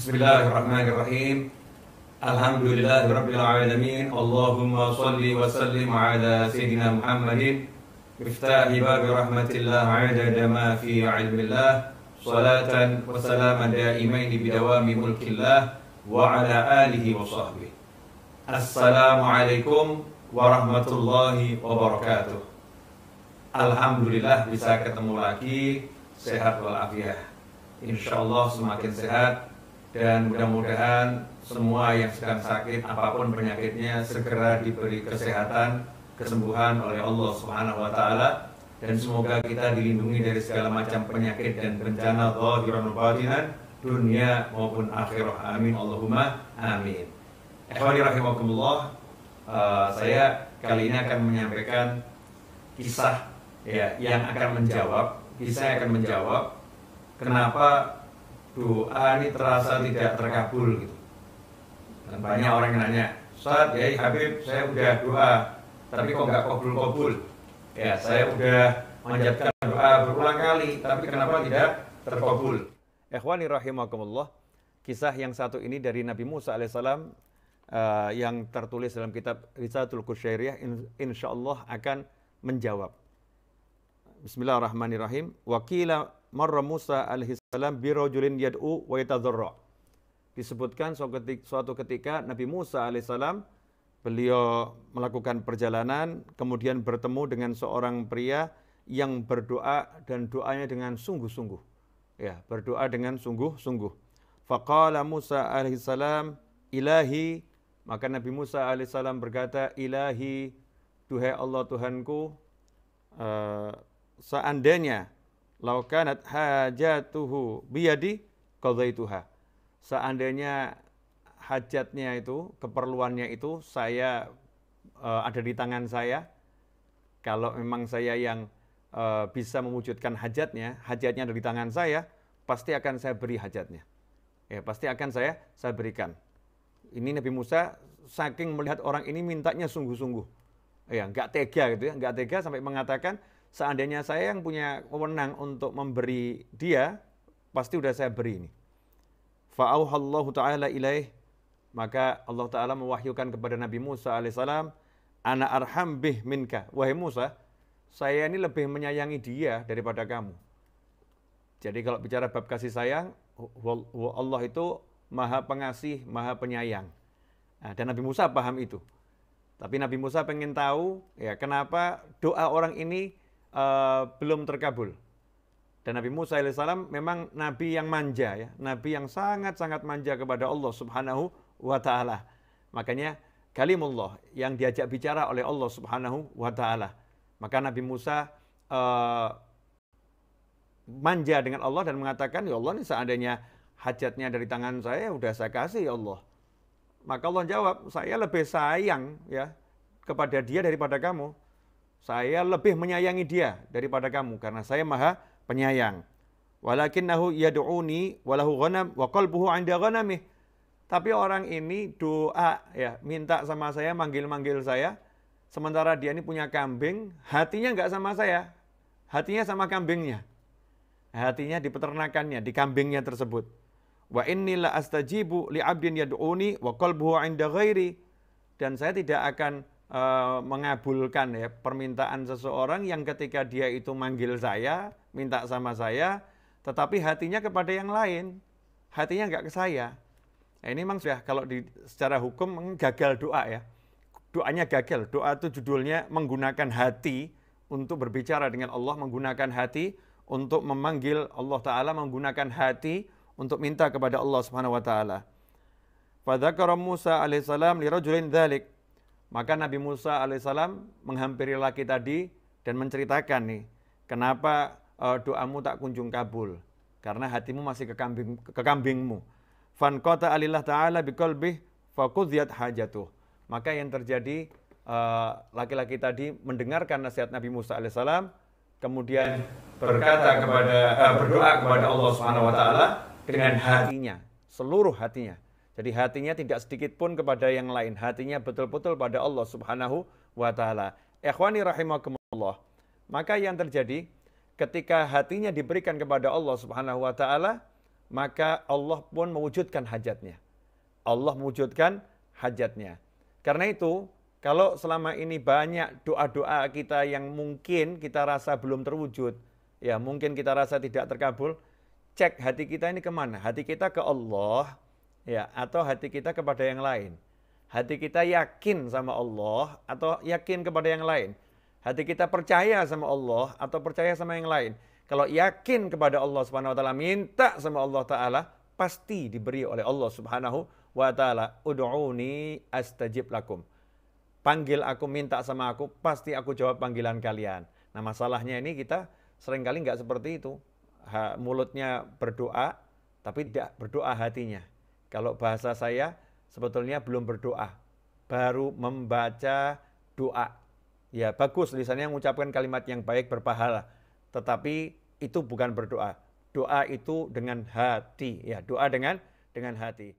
Bismillahirrahmanirrahim. Alhamdulillahirabbil alamin. Allahumma shalli wa sallim ala sayyidina Muhammadin miftahi babi rahmatillah adada ma fi ilmillah. Salatan wa salaman daimaini bidawami mulkillah wa ala alihi wa sahbihi. Assalamualaikum warahmatullahi wabarakatuh. Alhamdulillah bisa ketemu lagi, sehat walafiat. Insyaallah semakin sehat. Dan mudah-mudahan semua yang sedang sakit, apapun penyakitnya, segera diberi kesehatan, kesembuhan oleh Allah Subhanahu wa Ta'ala. Dan semoga kita dilindungi dari segala macam penyakit dan bencana zahiran wa batinan, dunia maupun akhirah. Amin Allahumma amin. Ikhwani rahimakumullah, saya kali ini akan menyampaikan kisah yang akan menjawab kenapa doa ini terasa tidak terkabul gitu. Dan banyak orang yang nanya, Ustaz, Yai Habib, saya udah doa, tapi kok nggak kabul-kabul? Ya, saya udah menjadikan doa berulang kali, tapi kenapa tidak terkabul? Ikhwani rahimakumullah, kisah yang satu ini dari Nabi Musa alaihissalam yang tertulis dalam kitab Risalatul Qusyairiyah, insyaallah akan menjawab. Bismillahirrahmanirrahim. Wakila marra Musa alaihissalam birajulin yad'u wa yatadharra. Disebutkan suatu ketika Nabi Musa alaihissalam beliau melakukan perjalanan, kemudian bertemu dengan seorang pria yang berdoa dan doanya dengan sungguh-sungguh. Ya, berdoa dengan sungguh-sungguh. Faqala Musa alaihissalam, Ilahi, maka Nabi Musa alaihissalam berkata, Ilahi, duhai Allah Tuhanku, seandainya lau kanat hajatuhu biyadi qadaituha. Seandainya hajatnya itu, keperluannya itu saya ada di tangan saya, kalau memang saya yang bisa mewujudkan hajatnya ada di tangan saya, pasti akan saya beri hajatnya. Ya, pasti akan saya berikan. Ini Nabi Musa saking melihat orang ini mintanya sungguh-sungguh. Ya, enggak tega gitu ya, enggak tega sampai mengatakan, seandainya saya yang punya wewenang untuk memberi dia, pasti udah saya beri ini. Fa'auhallahu ta'ala ilaih, maka Allah Ta'ala mewahyukan kepada Nabi Musa alaihissalam, Ana arham bih minka, wahai Musa, saya ini lebih menyayangi dia daripada kamu. Jadi kalau bicara bab kasih sayang, Allah itu maha pengasih, maha penyayang. Nah, dan Nabi Musa paham itu. Tapi Nabi Musa pengen tahu, ya kenapa doa orang ini belum terkabul. Dan Nabi Musa alaihissalam memang nabi yang manja, ya, nabi yang sangat-sangat manja kepada Allah Subhanahu wa Ta'ala. Makanya kalimullah yang diajak bicara oleh Allah Subhanahu wa Ta'ala. Maka Nabi Musa manja dengan Allah dan mengatakan, ya Allah, ini seandainya hajatnya dari tangan saya, udah saya kasih ya Allah. Maka Allah jawab, saya lebih sayang ya kepada dia daripada kamu. Saya lebih menyayangi dia daripada kamu karena saya maha penyayang. Walakinnahu yad'uni walahu ghanam wa qalbuhu 'inda ghanamih. Tapi orang ini doa ya, minta sama saya, manggil-manggil saya, sementara dia ini punya kambing, hatinya enggak sama saya. Hatinya sama kambingnya. Hatinya di peternakannya, di kambingnya tersebut. Wa inni la astajibu li 'abdin yad'uni wa qalbuhu 'inda ghairi. Dan saya tidak akan mengabulkan ya permintaan seseorang yang ketika dia itu manggil saya, minta sama saya, tetapi hatinya kepada yang lain, hatinya enggak ke saya. Nah, ini memang sudah kalau secara hukum gagal doa ya, doanya gagal. Doa itu judulnya menggunakan hati untuk berbicara dengan Allah, menggunakan hati untuk memanggil Allah Ta'ala, menggunakan hati untuk minta kepada Allah Subhanahu wa Ta'ala. Fadzakara Musa alaihissalam li rajulin dzalik. Maka Nabi Musa alaihissalam menghampiri laki tadi dan menceritakan nih, kenapa doamu tak kunjung kabul? Karena hatimu masih ke kambingmu. Fanqata alillah ta'ala biqalbih faqudhiyat hajatuh. Maka yang terjadi, laki-laki tadi mendengarkan nasihat Nabi Musa alaihissalam, kemudian berdoa kepada Allah Subhanahu wa Ta'ala dengan hatinya, seluruh hatinya. Jadi hatinya tidak sedikit pun kepada yang lain. Hatinya betul-betul pada Allah Subhanahu wa Ta'ala. Ikhwani rahimakumullah. Maka yang terjadi ketika hatinya diberikan kepada Allah Subhanahu wa Ta'ala, maka Allah pun mewujudkan hajatnya. Allah mewujudkan hajatnya. Karena itu, kalau selama ini banyak doa-doa kita yang mungkin kita rasa belum terwujud, ya mungkin kita rasa tidak terkabul, cek hati kita ini kemana? Hati kita ke Allah, ya, atau hati kita kepada yang lain? Hati kita yakin sama Allah atau yakin kepada yang lain? Hati kita percaya sama Allah atau percaya sama yang lain? Kalau yakin kepada Allah Subhanahu wa taala, minta sama Allah taala, pasti diberi oleh Allah Subhanahu wa taala. Ud'uni astajib lakum. Panggil aku, minta sama aku, pasti aku jawab panggilan kalian. Nah, masalahnya ini kita seringkali nggak seperti itu. Mulutnya berdoa, tapi tidak berdoa hatinya. Kalau bahasa saya, sebetulnya belum berdoa, baru membaca doa. Ya bagus, lisannya mengucapkan kalimat yang baik berpahala, tetapi itu bukan berdoa. Doa itu dengan hati, ya doa dengan hati.